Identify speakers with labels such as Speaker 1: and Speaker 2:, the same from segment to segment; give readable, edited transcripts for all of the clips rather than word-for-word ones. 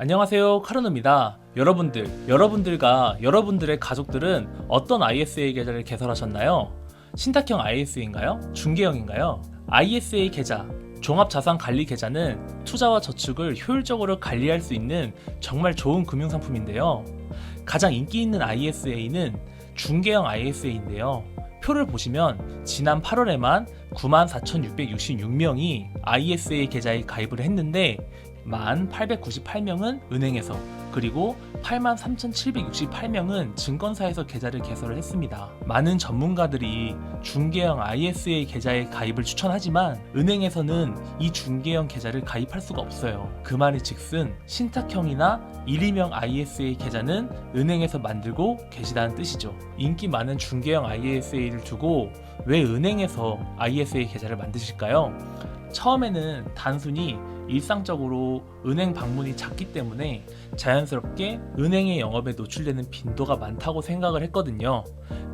Speaker 1: 안녕하세요, 카르노입니다. 여러분들과 여러분들의 가족들은 어떤 ISA 계좌를 개설하셨나요? 신탁형 ISA인가요? 중개형인가요? ISA 계좌, 종합자산관리 계좌는 투자와 저축을 효율적으로 관리할 수 있는 정말 좋은 금융상품인데요. 가장 인기 있는 ISA는 중개형 ISA인데요. 표를 보시면 지난 8월에만 94,666명이 ISA 계좌에 가입을 했는데 1,898명은 은행에서, 그리고 83,768명은 증권사에서 계좌를 개설을 했습니다. 많은 전문가들이 중개형 ISA 계좌에 가입을 추천하지만 은행에서는 이 중개형 계좌를 가입할 수가 없어요. 그 말이 즉슨 신탁형이나 일임형 ISA 계좌는 은행에서 만들고 계시다는 뜻이죠. 인기 많은 중개형 ISA를 두고 왜 은행에서 ISA 계좌를 만드실까요? 처음에는 단순히 일상적으로 은행 방문이 작기 때문에 자연스럽게 은행의 영업에 노출되는 빈도가 많다고 생각을 했거든요.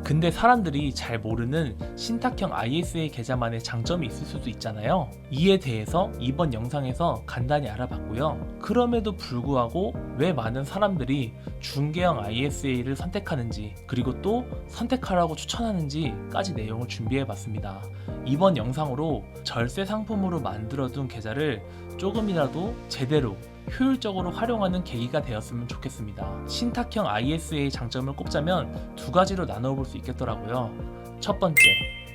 Speaker 1: 근데 사람들이 잘 모르는 신탁형 ISA 계좌만의 장점이 있을 수도 있잖아요. 이에 대해서 이번 영상에서 간단히 알아봤고요. 그럼에도 불구하고 왜 많은 사람들이 중개형 ISA를 선택하는지, 그리고 또 선택하라고 추천하는지까지 내용을 준비해봤습니다. 이번 영상으로 절세 상품으로 만들어둔 계좌를 조금이라도 제대로 효율적으로 활용하는 계기가 되었으면 좋겠습니다. 신탁형 ISA의 장점을 꼽자면 두 가지로 나눠볼 수 있겠더라고요. 첫 번째,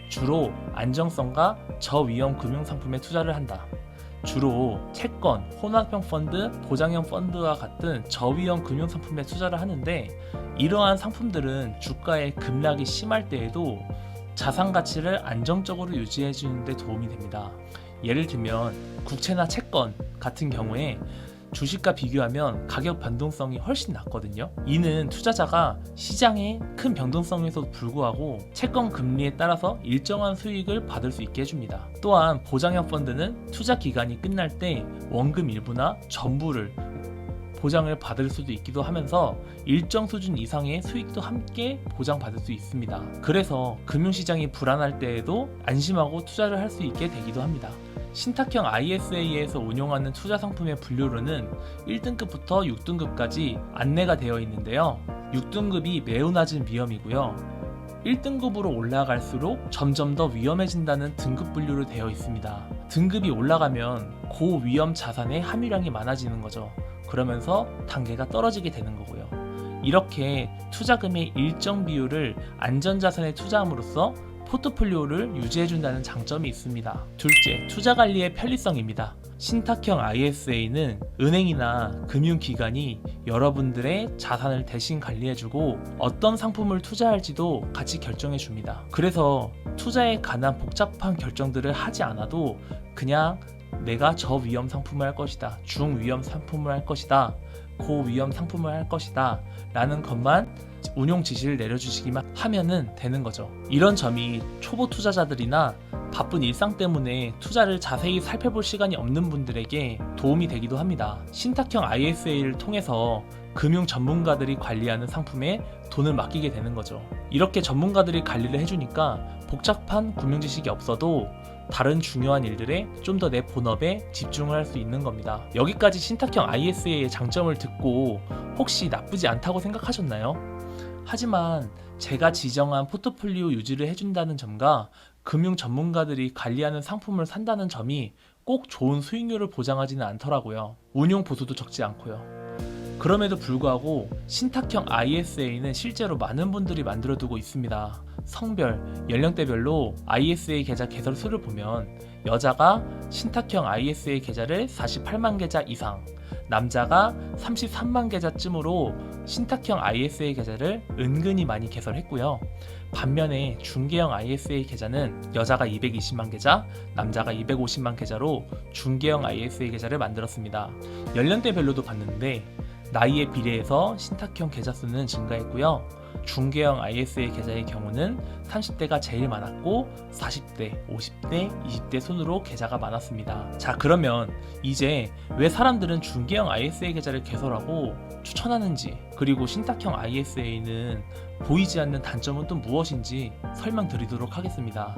Speaker 1: 주로 안정성과 저위험 금융상품에 투자를 한다. 주로 채권, 혼합형 펀드, 보장형 펀드와 같은 저위험 금융상품에 투자를 하는데, 이러한 상품들은 주가의 급락이 심할 때에도 자산 가치를 안정적으로 유지해 주는 데 도움이 됩니다. 예를 들면 국채나 채권 같은 경우에 주식과 비교하면 가격 변동성이 훨씬 낮거든요. 이는 투자자가 시장의 큰 변동성에도 불구하고 채권 금리에 따라서 일정한 수익을 받을 수 있게 해줍니다. 또한 보장형 펀드는 투자 기간이 끝날 때 원금 일부나 전부를 보장을 받을 수도 있기도 하면서 일정 수준 이상의 수익도 함께 보장받을 수 있습니다. 그래서 금융시장이 불안할 때에도 안심하고 투자를 할 수 있게 되기도 합니다. 신탁형 ISA에서 운용하는 투자 상품의 분류로는 1등급부터 6등급까지 안내가 되어 있는데요. 6등급이 매우 낮은 위험이고요. 1등급으로 올라갈수록 점점 더 위험해진다는 등급 분류로 되어 있습니다. 등급이 올라가면 고위험 자산의 함유량이 많아지는 거죠. 그러면서 단계가 떨어지게 되는 거고요. 이렇게 투자금의 일정 비율을 안전자산에 투자함으로써 포트폴리오를 유지해준다는 장점이 있습니다. 둘째, 투자관리의 편리성입니다. 신탁형 ISA는 은행이나 금융기관이 여러분들의 자산을 대신 관리해주고 어떤 상품을 투자할지도 같이 결정해줍니다. 그래서 투자에 관한 복잡한 결정들을 하지 않아도 그냥 내가 저위험 상품을 할 것이다, 중위험 상품을 할 것이다, 고위험 상품을 할 것이다 라는 것만 운용 지시를 내려주시기만 하면은 되는 거죠. 이런 점이 초보 투자자들이나 바쁜 일상 때문에 투자를 자세히 살펴볼 시간이 없는 분들에게 도움이 되기도 합니다. 신탁형 ISA를 통해서 금융 전문가들이 관리하는 상품에 돈을 맡기게 되는 거죠. 이렇게 전문가들이 관리를 해주니까 복잡한 금융 지식이 없어도 다른 중요한 일들에 좀 더 내 본업에 집중을 할 수 있는 겁니다. 여기까지 신탁형 ISA의 장점을 듣고 혹시 나쁘지 않다고 생각하셨나요? 하지만 제가 지정한 포트폴리오 유지를 해준다는 점과 금융 전문가들이 관리하는 상품을 산다는 점이 꼭 좋은 수익률을 보장하지는 않더라고요. 운용 보수도 적지 않고요. 그럼에도 불구하고 신탁형 ISA는 실제로 많은 분들이 만들어두고 있습니다. 성별, 연령대별로 ISA 계좌 개설 수를 보면 여자가 신탁형 ISA 계좌를 48만 계좌 이상, 남자가 33만 계좌쯤으로 신탁형 ISA 계좌를 은근히 많이 개설했고요. 반면에 중개형 ISA 계좌는 여자가 220만 계좌, 남자가 250만 계좌로 중개형 ISA 계좌를 만들었습니다. 연령대별로도 봤는데 나이에 비례해서 신탁형 계좌 수는 증가했고요. 중개형 ISA 계좌의 경우는 30대가 제일 많았고 40대, 50대, 20대 순으로 계좌가 많았습니다. 자, 그러면 이제 왜 사람들은 중개형 ISA 계좌를 개설하고 추천하는지, 그리고 신탁형 ISA는 보이지 않는 단점은 또 무엇인지 설명드리도록 하겠습니다.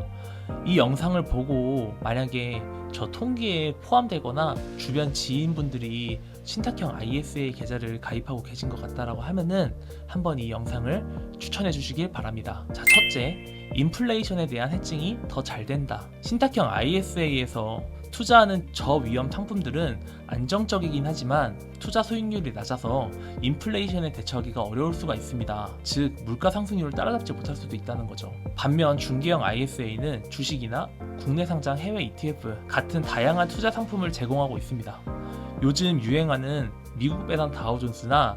Speaker 1: 이 영상을 보고 만약에 저 통계에 포함되거나 주변 지인분들이 신탁형 ISA 계좌를 가입하고 계신 것 같다라고 하면은 한번 이 영상을 추천해 주시길 바랍니다. 자, 첫째, 인플레이션에 대한 해칭이 더 잘 된다. 신탁형 ISA에서 투자하는 저위험 상품들은 안정적이긴 하지만 투자 수익률이 낮아서 인플레이션에 대처하기가 어려울 수가 있습니다. 즉 물가 상승률을 따라잡지 못할 수도 있다는 거죠. 반면 중개형 ISA는 주식이나 국내 상장 해외 ETF 같은 다양한 투자 상품을 제공하고 있습니다. 요즘 유행하는 미국 배당 다우존스나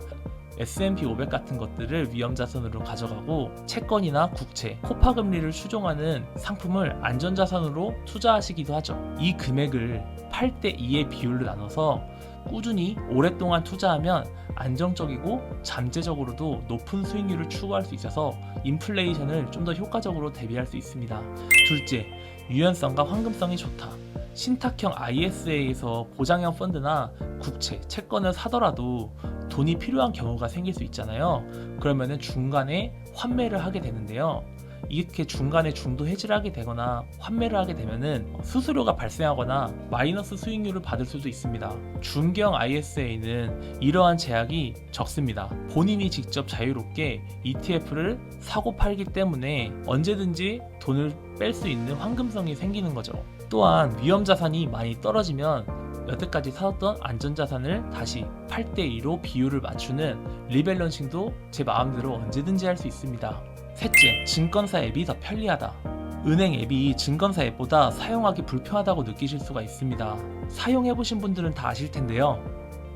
Speaker 1: S&P 500 같은 것들을 위험자산으로 가져가고 채권이나 국채, 코파 금리를 추종하는 상품을 안전자산으로 투자하시기도 하죠. 이 금액을 8대2의 비율로 나눠서 꾸준히 오랫동안 투자하면 안정적이고 잠재적으로도 높은 수익률을 추구할 수 있어서 인플레이션을 좀 더 효과적으로 대비할 수 있습니다. 둘째, 유연성과 환금성이 좋다. 신탁형 ISA에서 보장형 펀드나 국채, 채권을 사더라도 돈이 필요한 경우가 생길 수 있잖아요. 그러면은 중간에 환매를 하게 되는데요. 이렇게 중간에 중도 해지를 하게 되거나 환매를 하게 되면은 수수료가 발생하거나 마이너스 수익률을 받을 수도 있습니다. 중개형 ISA는 이러한 제약이 적습니다. 본인이 직접 자유롭게 ETF를 사고 팔기 때문에 언제든지 돈을 뺄 수 있는 환금성이 생기는 거죠. 또한 위험자산이 많이 떨어지면 여태까지 사뒀던 안전자산을 다시 8대2로 비율을 맞추는 리밸런싱도 제 마음대로 언제든지 할 수 있습니다. 셋째, 증권사 앱이 더 편리하다. 은행 앱이 증권사 앱보다 사용하기 불편하다고 느끼실 수가 있습니다. 사용해보신 분들은 다 아실 텐데요.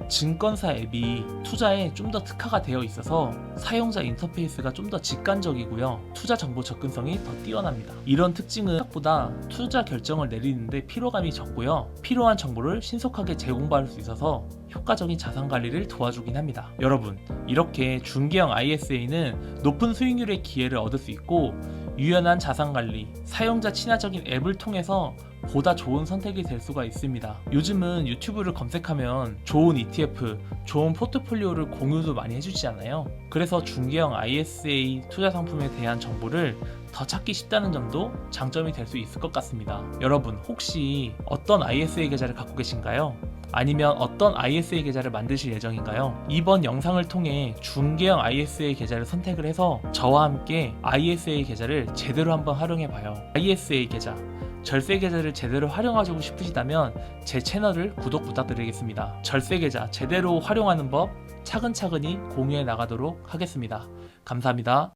Speaker 1: 증권사 앱이 투자에 좀 더 특화가 되어 있어서 사용자 인터페이스가 좀 더 직관적이고요. 투자 정보 접근성이 더 뛰어납니다. 이런 특징은 생각보다 투자 결정을 내리는데 피로감이 적고요. 필요한 정보를 신속하게 제공받을 수 있어서 효과적인 자산 관리를 도와주긴 합니다. 여러분, 이렇게 중개형 ISA는 높은 수익률의 기회를 얻을 수 있고 유연한 자산 관리, 사용자 친화적인 앱을 통해서 보다 좋은 선택이 될 수가 있습니다. 요즘은 유튜브를 검색하면 좋은 ETF, 좋은 포트폴리오를 공유도 많이 해주지 않아요? 그래서 중개형 ISA 투자 상품에 대한 정보를 더 찾기 쉽다는 점도 장점이 될 수 있을 것 같습니다. 여러분, 혹시 어떤 ISA 계좌를 갖고 계신가요? 아니면 어떤 ISA 계좌를 만드실 예정인가요? 이번 영상을 통해 중개형 ISA 계좌를 선택을 해서 저와 함께 ISA 계좌를 제대로 한번 활용해봐요. ISA 계좌, 절세 계좌를 제대로 활용하고 싶으시다면 제 채널을 구독 부탁드리겠습니다. 절세 계좌 제대로 활용하는 법 차근차근히 공유해 나가도록 하겠습니다. 감사합니다.